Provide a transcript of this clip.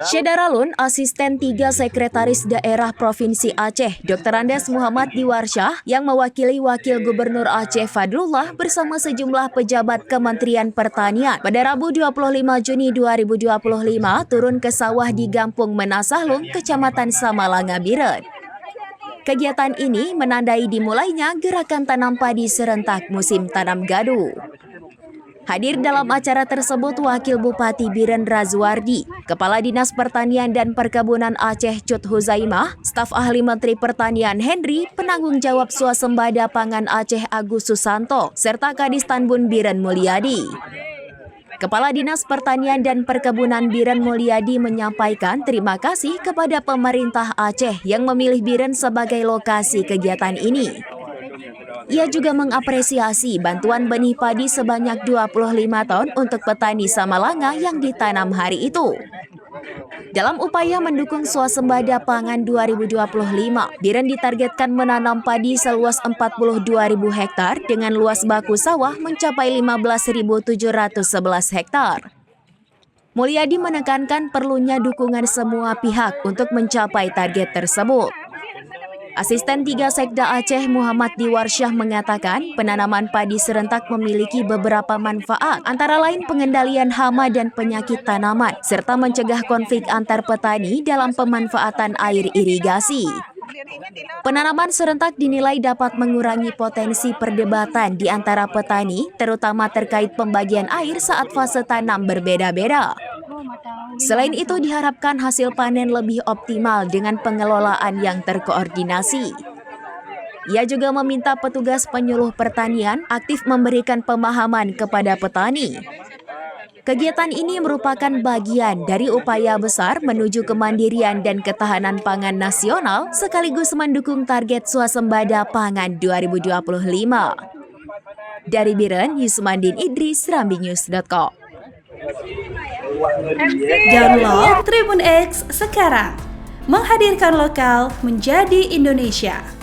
Syedaralun, Asisten 3 Sekretaris Daerah Provinsi Aceh, Dr. Andes Muhammad Diwarsyah, yang mewakili Wakil Gubernur Aceh Fadlullah bersama sejumlah pejabat Kementerian Pertanian pada Rabu 25 Juni 2025 turun ke sawah di Gampung Menasahlung, Kecamatan Samalanga Biren. Kegiatan ini menandai dimulainya gerakan tanam padi serentak musim tanam gadu. Hadir dalam acara tersebut Wakil Bupati Biren Razwardi, Kepala Dinas Pertanian dan Perkebunan Aceh Cut Huzaimah, Staf Ahli Menteri Pertanian Henry, Penanggung Jawab Swasembada Pangan Aceh Agus Susanto, serta Kadis Tanbun Biren Mulyadi. Kepala Dinas Pertanian dan Perkebunan Biren Mulyadi menyampaikan terima kasih kepada pemerintah Aceh yang memilih Biren sebagai lokasi kegiatan ini. Ia juga mengapresiasi bantuan benih padi sebanyak 25 ton untuk petani Samalanga yang ditanam hari itu. Dalam upaya mendukung swasembada pangan 2025, Biren ditargetkan menanam padi seluas 42.000 hektar dengan luas baku sawah mencapai 15.711 hektar. Mulyadi menekankan perlunya dukungan semua pihak untuk mencapai target tersebut. Asisten 3 Sekda Aceh Muhammad Diwarsyah mengatakan penanaman padi serentak memiliki beberapa manfaat, antara lain pengendalian hama dan penyakit tanaman, serta mencegah konflik antar petani dalam pemanfaatan air irigasi. Penanaman serentak dinilai dapat mengurangi potensi perdebatan di antara petani, terutama terkait pembagian air saat fase tanam berbeda-beda. Selain itu diharapkan hasil panen lebih optimal dengan pengelolaan yang terkoordinasi. Ia juga meminta petugas penyuluh pertanian aktif memberikan pemahaman kepada petani. Kegiatan ini merupakan bagian dari upaya besar menuju kemandirian dan ketahanan pangan nasional sekaligus mendukung target swasembada pangan 2025. Dari Biren, Yusmandin Idris, Serambinews.com. Download Tribun X sekarang, menghadirkan lokal menjadi Indonesia.